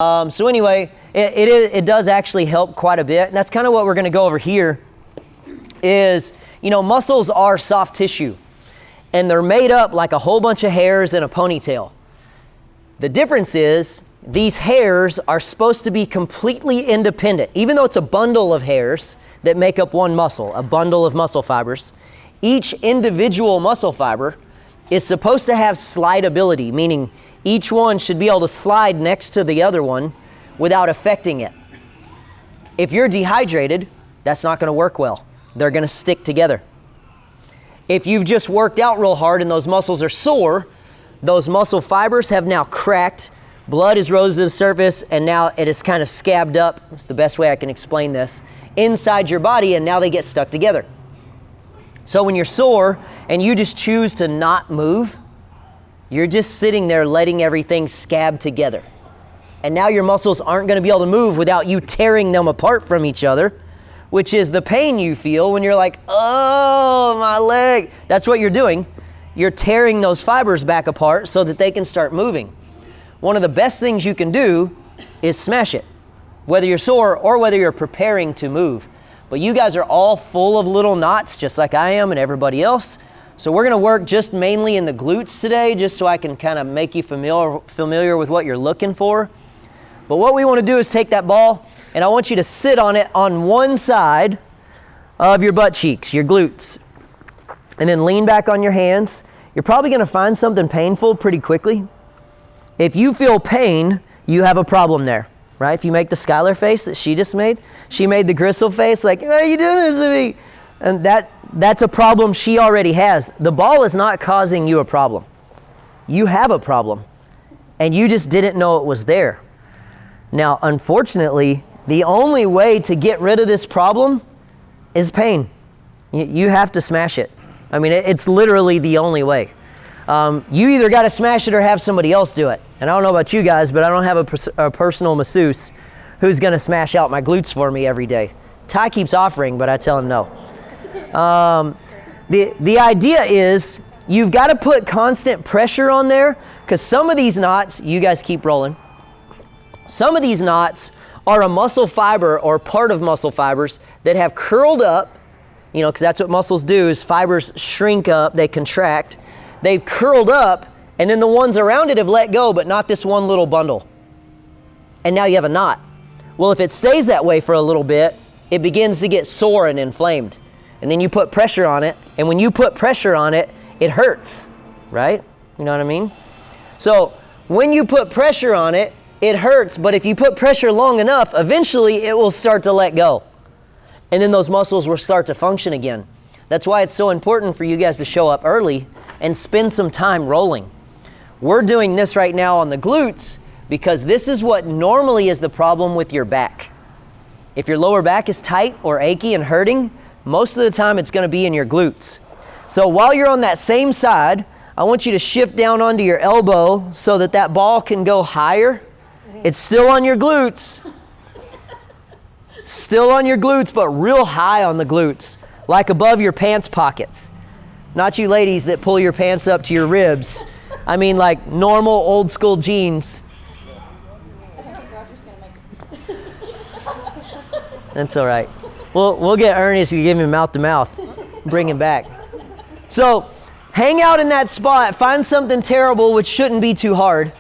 So anyway, it does actually help quite a bit. And that's kind of what we're going to go over here is, muscles are soft tissue. And they're made up like a whole bunch of hairs in a ponytail. The difference is these hairs are supposed to be completely independent. Even though it's a bundle of hairs that make up one muscle, a bundle of muscle fibers, each individual muscle fiber is supposed to have slidability, meaning each one should be able to slide next to the other one without affecting it. If you're dehydrated, that's not going to work well. They're going to stick together. If you've just worked out real hard and those muscles are sore, those muscle fibers have now cracked, blood has rose to the surface, and now it is kind of scabbed up. It's the best way I can explain this. Inside your body, and now they get stuck together. So when you're sore and you just choose to not move, you're just sitting there letting everything scab together. And now your muscles aren't going to be able to move without you tearing them apart from each other, which is the pain you feel when you're like, oh, my leg. That's what you're doing. You're tearing those fibers back apart so that they can start moving. One of the best things you can do is smash it, whether you're sore or whether you're preparing to move. But you guys are all full of little knots, just like I am and everybody else. So we're going to work just mainly in the glutes today, just so I can kind of make you familiar with what you're looking for. But what we want to do is take that ball, and I want you to sit on it on one side of your butt cheeks, your glutes. And then lean back on your hands. You're probably going to find something painful pretty quickly. If you feel pain, you have a problem there, right? If you make the Skylar face that she just made, she made the Gristle face like, why are you doing this to me? And that's a problem she already has. The ball is not causing you a problem. You have a problem, and you just didn't know it was there. Now, unfortunately, the only way to get rid of this problem is pain. You have to smash it. I mean, it's literally the only way. You either got to smash it or have somebody else do it. And I don't know about you guys, but I don't have a personal masseuse who's going to smash out my glutes for me every day. Ty keeps offering, but I tell him no. The idea is you've got to put constant pressure on there, because some of these knots, you guys keep rolling, some of these knots are a muscle fiber or part of muscle fibers that have curled up, because that's what muscles do, is fibers shrink up, they contract, they've curled up, and then the ones around it have let go, but not this one little bundle. And now you have a knot. Well, if it stays that way for a little bit, it begins to get sore and inflamed. And then you put pressure on it, and when you put pressure on it, it hurts, right? You know what I mean? So when you put pressure on it, it hurts, but if you put pressure long enough, eventually it will start to let go. And then those muscles will start to function again. That's why it's so important for you guys to show up early and spend some time rolling. We're doing this right now on the glutes because this is what normally is the problem with your back. If your lower back is tight or achy and hurting, most of the time it's going to be in your glutes. So while you're on that same side, I want you to shift down onto your elbow so that ball can go higher. It's still on your glutes. Still on your glutes, but real high on the glutes, like above your pants pockets. Not you ladies that pull your pants up to your ribs. I mean like normal old school jeans. That's all right. We'll get Ernest to give him mouth to mouth. Bring him back. So hang out in that spot. Find something terrible, which shouldn't be too hard.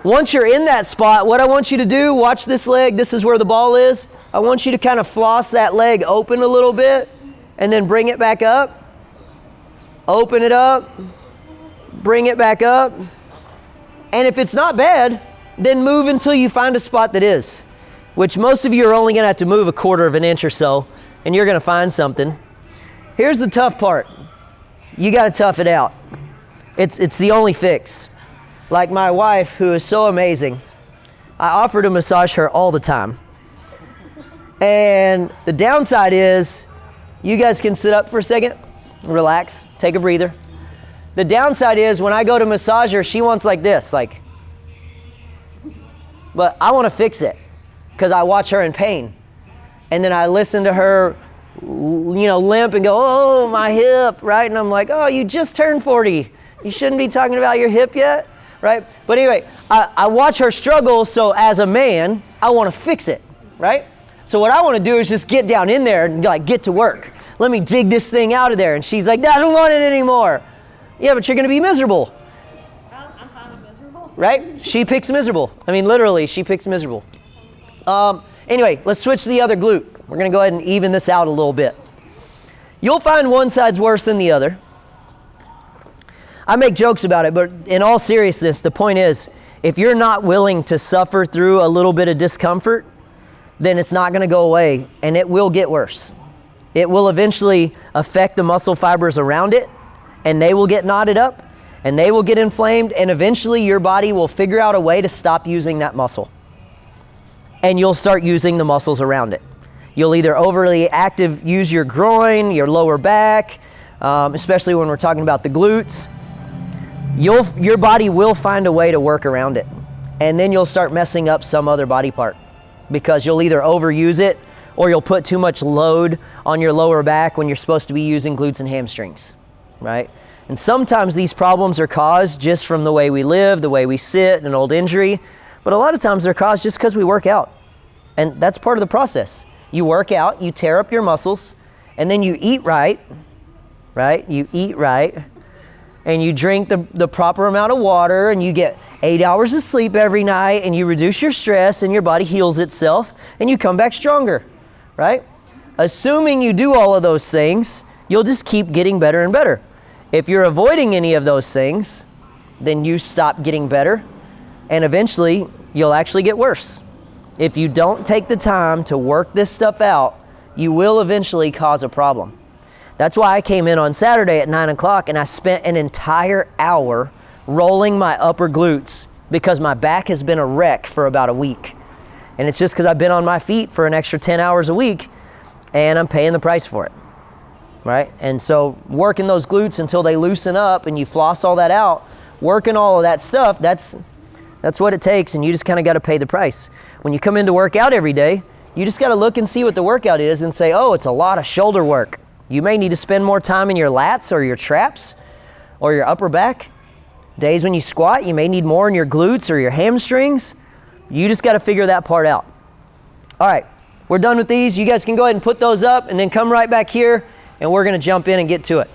Once you're in that spot, what I want you to do, watch this leg. This is where the ball is. I want you to kind of floss that leg open a little bit and then bring it back up. Open it up. Bring it back up. And if it's not bad, then move until you find a spot that is, which most of you are only going to have to move 1/4 of an inch or so, and you're going to find something. Here's the tough part. You got to tough it out. It's the only fix. Like my wife, who is so amazing, I offer to massage her all the time. And the downside is, you guys can sit up for a second, relax, take a breather. The downside is when I go to massage her, she wants like this, like, but I want to fix it because I watch her in pain. And then I listen to her, limp and go, oh, my hip, right? And I'm like, oh, you just turned 40. You shouldn't be talking about your hip yet. right? But anyway, I watch her struggle, so as a man, I want to fix it, right? So what I want to do is just get down in there and like get to work. Let me dig this thing out of there. And she's like, I don't want it anymore. Yeah, but you're going to be miserable. I'm fine with miserable. Right? She picks miserable. I mean, literally, she picks miserable. Anyway, let's switch to the other glute. We're going to go ahead and even this out a little bit. You'll find one side's worse than the other. I make jokes about it, but in all seriousness, the point is, if you're not willing to suffer through a little bit of discomfort, then it's not going to go away, and it will get worse. It will eventually affect the muscle fibers around it, and they will get knotted up, and they will get inflamed, and eventually your body will figure out a way to stop using that muscle. And you'll start using the muscles around it. You'll either overly active use your groin, your lower back, especially when we're talking about the glutes. Your body will find a way to work around it. And then you'll start messing up some other body part because you'll either overuse it or you'll put too much load on your lower back when you're supposed to be using glutes and hamstrings, right? And sometimes these problems are caused just from the way we live, the way we sit, an old injury. But a lot of times they're caused just because we work out. And that's part of the process. You work out, you tear up your muscles, and then you eat right? You eat right, and you drink the proper amount of water, and you get 8 hours of sleep every night, and you reduce your stress, and your body heals itself, and you come back stronger, right? Assuming you do all of those things, you'll just keep getting better and better. If you're avoiding any of those things, then you stop getting better, and eventually you'll actually get worse. If you don't take the time to work this stuff out, you will eventually cause a problem. That's why I came in on Saturday at 9 o'clock and I spent an entire hour rolling my upper glutes because my back has been a wreck for about a week. And it's just because I've been on my feet for an extra 10 hours a week and I'm paying the price for it, right? And so working those glutes until they loosen up and you floss all that out, working all of that stuff, that's what it takes, and you just kind of got to pay the price. When you come in to work out every day, you just got to look and see what the workout is and say, oh, it's a lot of shoulder work. You may need to spend more time in your lats or your traps or your upper back. Days when you squat, you may need more in your glutes or your hamstrings. You just got to figure that part out. All right, we're done with these. You guys can go ahead and put those up and then come right back here, and we're going to jump in and get to it.